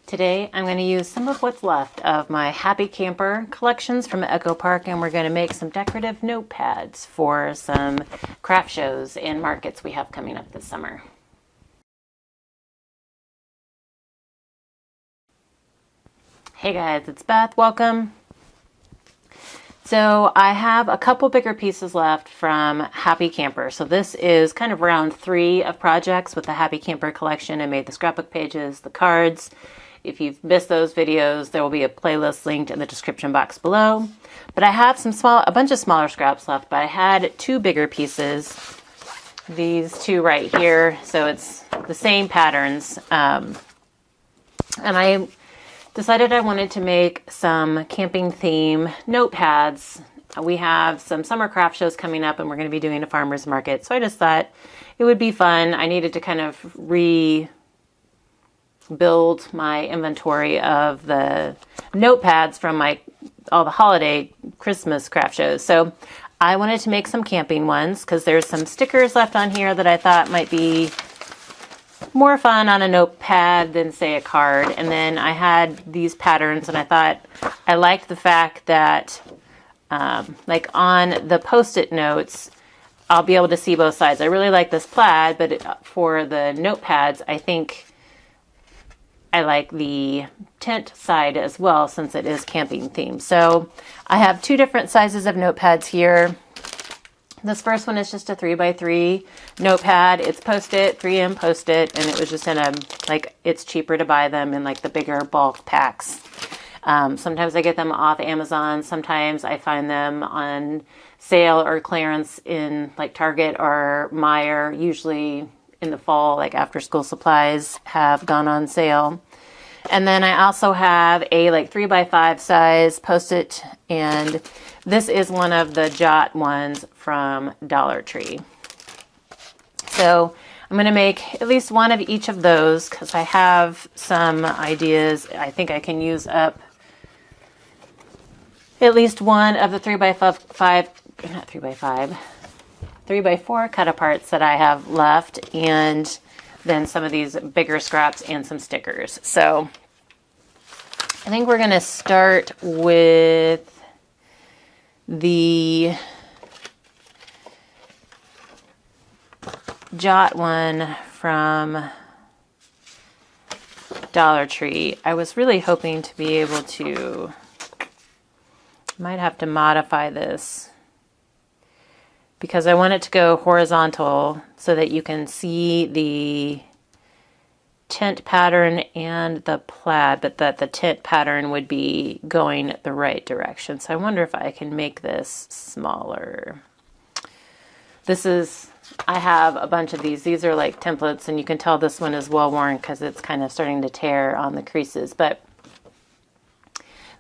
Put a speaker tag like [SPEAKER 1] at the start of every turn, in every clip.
[SPEAKER 1] Today I'm going to use some of what's left of my Happy Camper collections from Echo Park, and we're going to make some decorative notepads for some craft shows and markets we have coming up this summer. Hey guys, it's Beth. Welcome. So I have a couple bigger pieces left from Happy Camper. So this is kind of round 3 of projects with the Happy Camper collection. I made the scrapbook pages, the cards. If you've missed those videos, there will be a playlist linked in the description box below. But I have a bunch of smaller scraps left, but I had 2 bigger pieces. These 2 right here. So it's the same patterns. And I decided I wanted to make some camping theme notepads. We have some summer craft shows coming up and we're going to be doing a farmer's market. So I just thought it would be fun. I needed to kind of rebuild my inventory of the notepads from all the holiday Christmas craft shows. So I wanted to make some camping ones because there's some stickers left on here that I thought might be more fun on a notepad than, say, a card. And then I had these patterns and I thought I liked the fact that like on the post-it notes I'll be able to see both sides. I really like this plaid, but for the notepads I think I like the tent side as well since it is camping themed. So I have 2 different sizes of notepads here. This first one is just a 3x3 notepad. It's post-it, 3M post-it, and it was just in it's cheaper to buy them in the bigger bulk packs. Sometimes I get them off Amazon. Sometimes I find them on sale or clearance in Target or Meijer. Usually in the fall, after school supplies have gone on sale. And then I also have a 3x5 size post-it, and this is one of the Jot ones from Dollar Tree. So I'm going to make at least one of each of those because I have some ideas. I think I can use up at least one of the 3x4 cut aparts that I have left, and then some of these bigger scraps and some stickers. So I think we're going to start with the Jot one from Dollar Tree. I was really hoping to be able to, might have to modify this because I want it to go horizontal so that you can see the tent pattern and the plaid, but that the tent pattern would be going the right direction. So I wonder if I can make this smaller. I have a bunch of these. These are templates, and you can tell this one is well worn because it's kind of starting to tear on the creases. But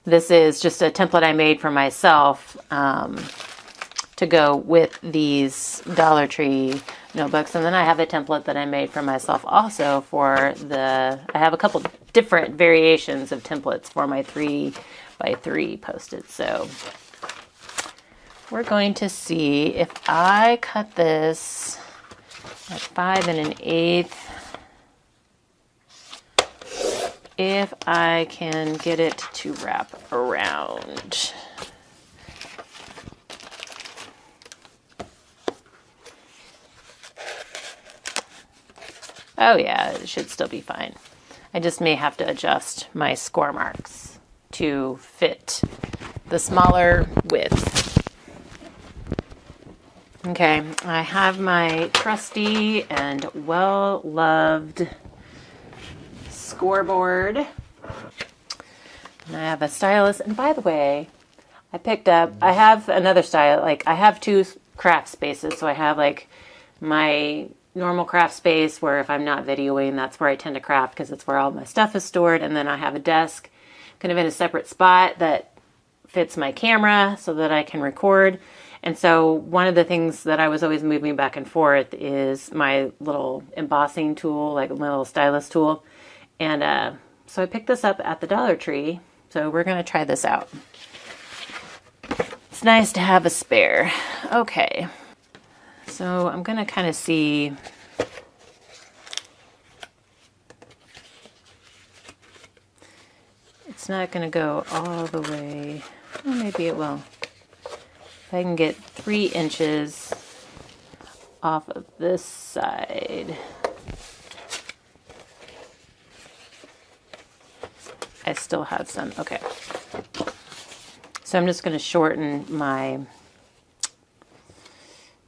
[SPEAKER 1] this is just a template I made for myself to go with these Dollar Tree notebooks. And then I have a template that I made for myself also for I have a couple different variations of templates for my 3x3 post-its. So we're going to see if I cut this at 5 1/8, if I can get it to wrap around. Oh yeah, it should still be fine. I just may have to adjust my score marks to fit the smaller width. Okay, I have my trusty and well-loved scoreboard. And I have a stylus. And by the way, I have another style. I have 2 craft spaces. So I have my normal craft space where if I'm not videoing, that's where I tend to craft because it's where all my stuff is stored. And then I have a desk kind of in a separate spot that fits my camera so that I can record. And so one of the things that I was always moving back and forth is my little embossing tool, my little stylus tool. And so I picked this up at the Dollar Tree. So we're going to try this out. It's nice to have a spare. Okay. So I'm going to kind of see it's not going to go all the way. Well, maybe it will. If I can get 3 inches off of this side. I still have some. Okay. So I'm just going to shorten my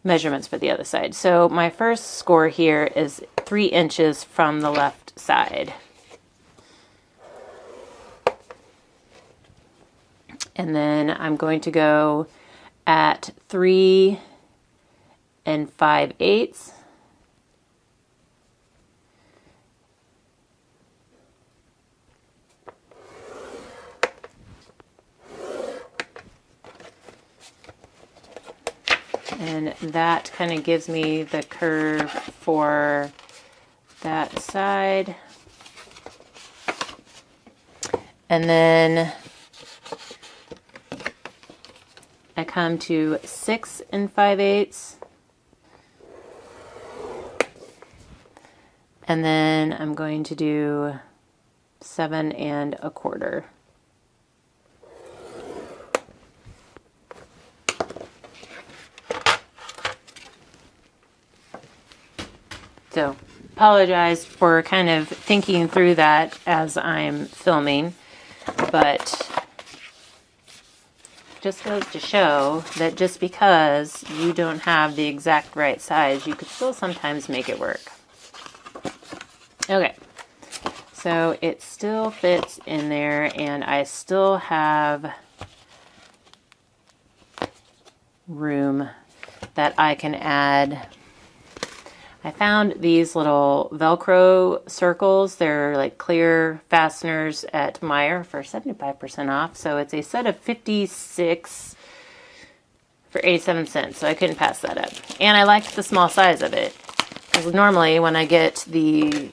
[SPEAKER 1] measurements for the other side. So my first score here is 3 inches from the left side. And then I'm going to go at 3 5/8. And that kind of gives me the curve for that side. And then I come to 6 5/8. And then I'm going to do 7 1/4. So, apologize for kind of thinking through that as I'm filming, but just goes to show that just because you don't have the exact right size, you could still sometimes make it work. Okay, so it still fits in there, and I still have room that I can add. I found these little Velcro circles. They're like clear fasteners at Meijer for 75% off. So it's a set of 56 for 87 cents. So I couldn't pass that up. And I liked the small size of it. Because normally when I get the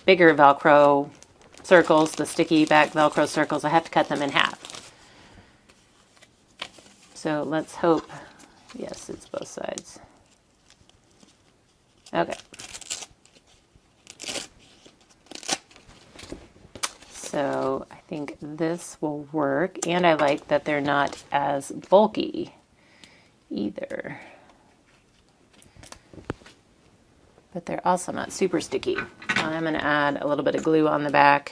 [SPEAKER 1] bigger Velcro circles, the sticky back Velcro circles, I have to cut them in half. So let's hope, yes, it's both sides. Okay. So I think this will work, and I like that they're not as bulky either. But they're also not super sticky. I'm going to add a little bit of glue on the back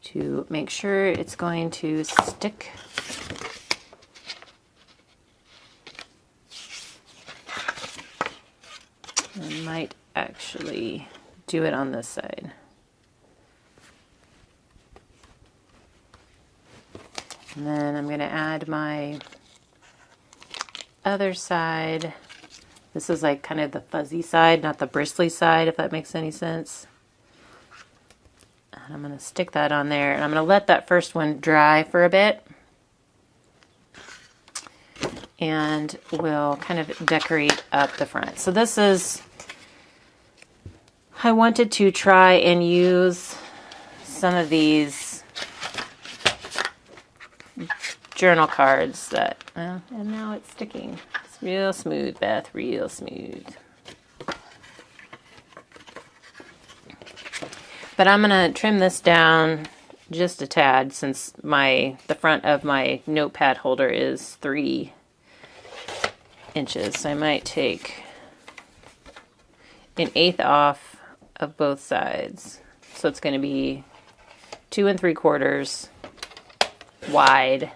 [SPEAKER 1] to make sure it's going to stick. I might actually do it on this side. And then I'm going to add my other side. This is like kind of the fuzzy side, not the bristly side, if that makes any sense. And I'm going to stick that on there, and I'm going to let that first one dry for a bit. And we'll kind of decorate up the front. So this is, I wanted to try and use some of these journal cards that, well, and now it's sticking. It's real smooth, Beth, real smooth. But I'm going to trim this down just a tad since the front of my notepad holder is 3 inches. So I might take 1/8 off of both sides. So it's going to be 2 3/4 wide,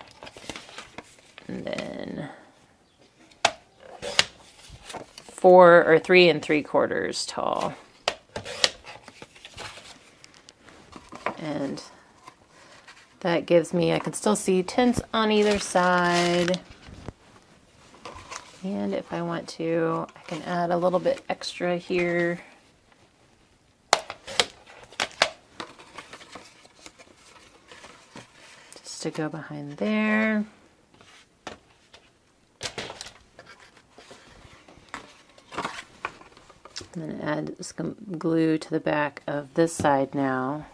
[SPEAKER 1] and then 4 or 3 3/4 tall. And that gives me, I can still see tints on either side. And if I want to, I can add a little bit extra here. Just to go behind there. I'm going to add some glue to the back of this side now.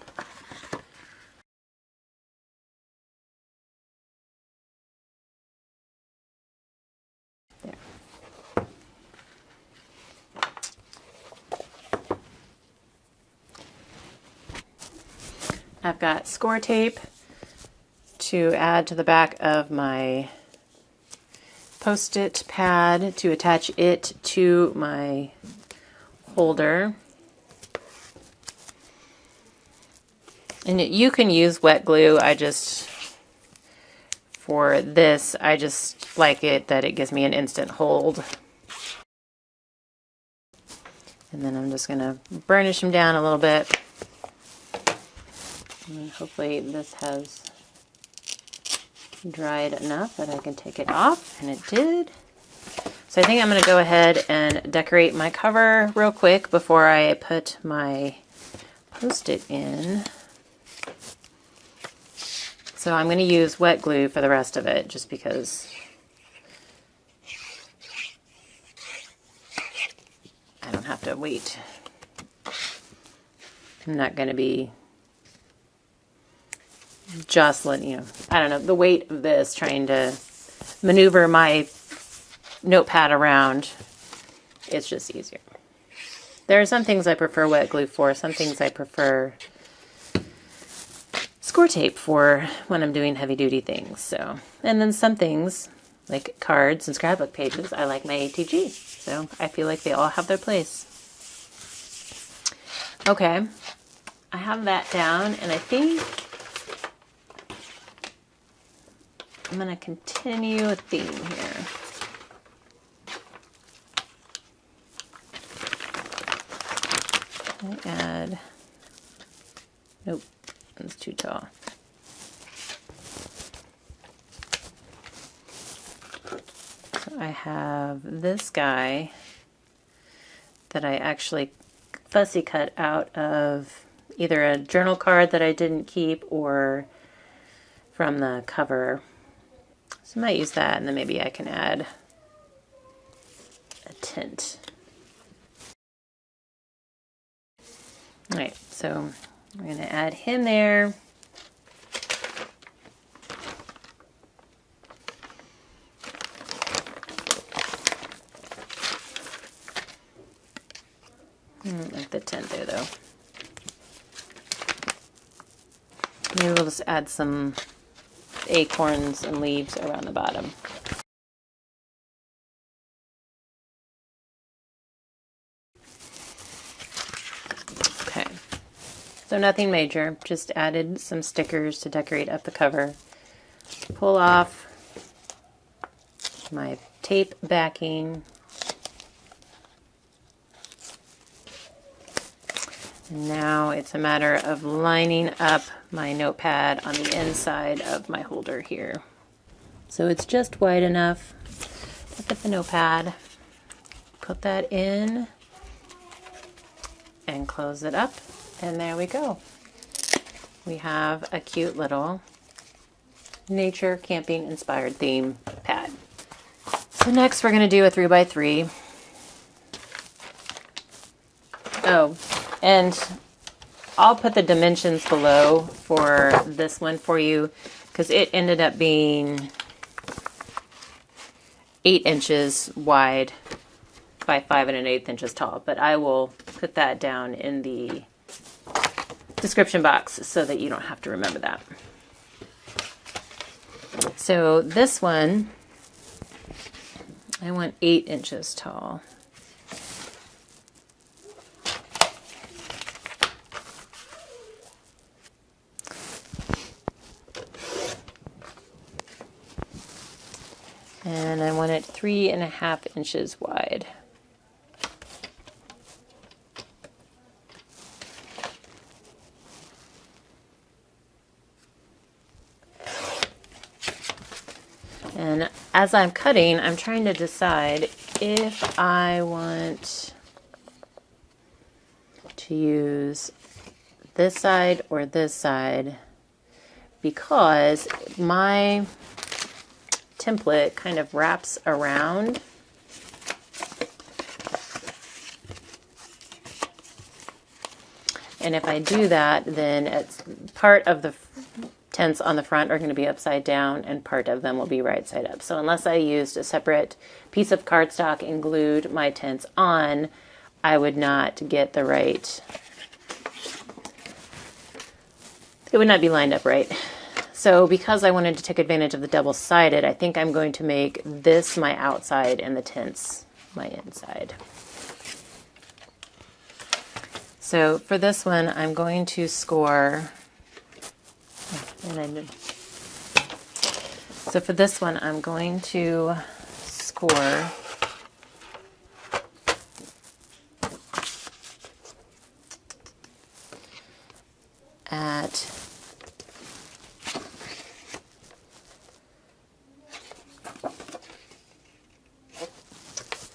[SPEAKER 1] I've got score tape to add to the back of my Post-it pad to attach it to my holder. And you can use wet glue. For this, I just like it that it gives me an instant hold. And then I'm just going to burnish them down a little bit. And hopefully this has dried enough that I can take it off, and it did. So I think I'm going to go ahead and decorate my cover real quick before I put my Post-it in. So I'm going to use wet glue for the rest of it, just because I don't have to wait. I'm not going to be jostling, I don't know, the weight of this, trying to maneuver my notepad around. It's just easier. There are some things I prefer wet glue for, some things I prefer score tape for when I'm doing heavy duty things. So, and then some things like cards and scrapbook pages, I like my ATG. So I feel like they all have their place. Okay, I have that down, and I think I'm going to continue a theme here. I add, nope, that's too tall. So I have this guy that I actually fussy cut out of either a journal card that I didn't keep or from the cover. So I might use that, and then maybe I can add a tint. All right, so we're going to add him there. Like the tint there, though. Maybe we'll just add some acorns and leaves around the bottom. Okay, so nothing major, just added some stickers to decorate up the cover. Pull off my tape backing. And now it's a matter of lining up my notepad on the inside of my holder here. So it's just wide enough to fit the notepad. Put that in and close it up, and there we go. We have a cute little nature camping inspired theme pad. So next we're going to do a 3x3. Oh, and I'll put the dimensions below for this one for you, because it ended up being 8 inches wide by 5 1/8 inches tall, but I will put that down in the description box so that you don't have to remember that. So this one, I want 8 inches tall. And I want it 3.5 inches wide. And as I'm cutting, I'm trying to decide if I want to use this side or this side, because my template kind of wraps around. And if I do that, then it's part of the tents on the front are going to be upside down and part of them will be right side up. So unless I used a separate piece of cardstock and glued my tents on, I would not get the right it would not be lined up right. So because I wanted to take advantage of the double-sided, I think I'm going to make this my outside and the tints my inside. So for this one, I'm going to score, so for this one, I'm going to score at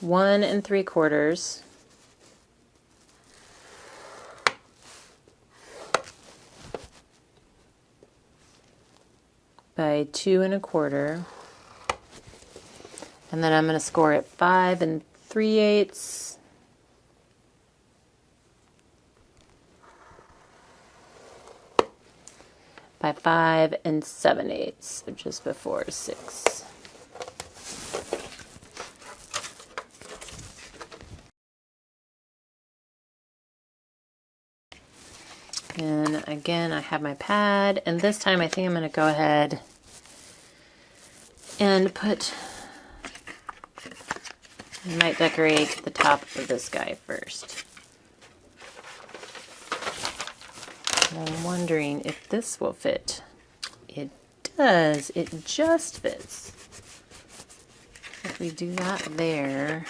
[SPEAKER 1] 1 3/4 by 2 1/4, and then I'm going to score it 5 3/8 by 5 7/8, so just before 6. And again, I have my pad, and this time I think I'm going to go ahead and I might decorate the top of this guy first. And I'm wondering if this will fit. It does, it just fits. If we do that there,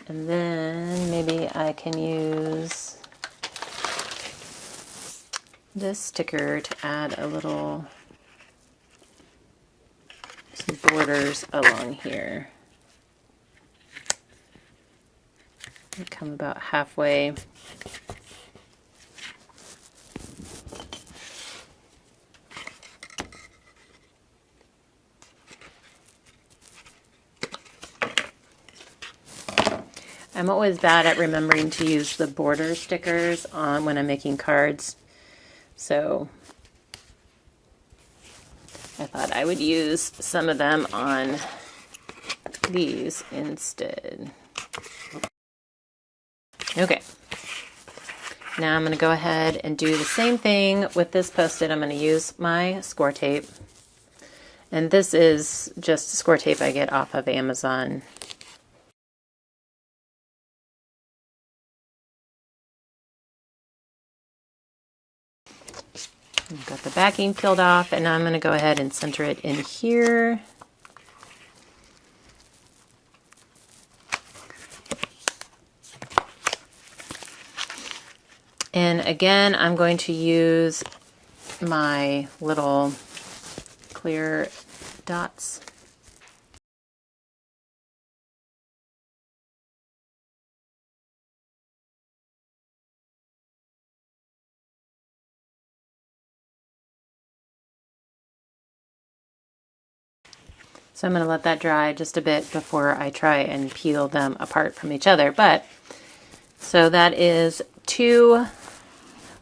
[SPEAKER 1] and then maybe I can use this sticker to add a little, some borders along here. They come about halfway. I'm always bad at remembering to use the border stickers on when I'm making cards. So I thought I would use some of them on these instead. Okay. Now I'm going to go ahead and do the same thing with this Post-it. I'm going to use my score tape. And this is just score tape I get off of Amazon. I've got the backing peeled off, and now I'm going to go ahead and center it in here. And again, I'm going to use my little clear dots. So I'm going to let that dry just a bit before I try and peel them apart from each other. But so that is 2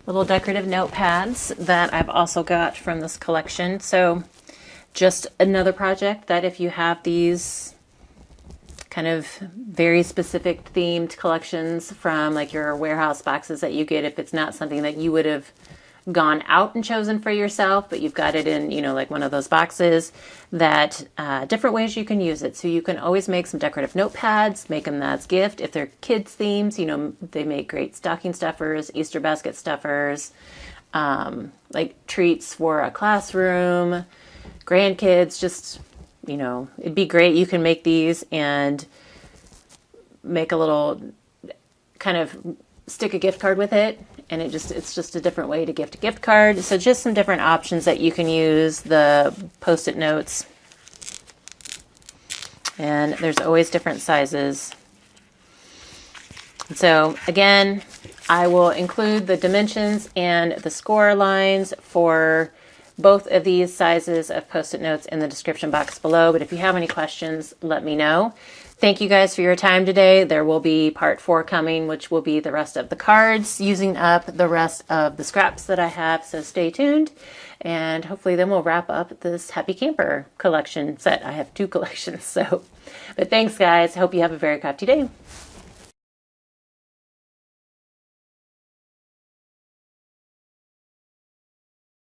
[SPEAKER 1] little decorative notepads that I've also got from this collection. So just another project that if you have these kind of very specific themed collections from like your warehouse boxes that you get, if it's not something that you would have gone out and chosen for yourself, but you've got it in, you know, like one of those boxes, that different ways you can use it. So you can always make some decorative notepads, make them as gift. If they're kids themes, you know, they make great stocking stuffers, Easter basket stuffers, like treats for a classroom, grandkids, just, you know, it'd be great. You can make these and make a little kind of stick a gift card with it, and it's just a different way to gift a gift card. So just some different options that you can use the Post-it notes, and there's always different sizes. So again, I will include the dimensions and the score lines for both of these sizes of Post-it notes in the description box below. But if you have any questions, let me know. Thank you guys for your time today. There will be part 4 coming, which will be the rest of the cards, using up the rest of the scraps that I have. So stay tuned, and hopefully then we'll wrap up this Happy Camper collection set. I have 2 collections. But thanks guys. Hope you have a very crafty day.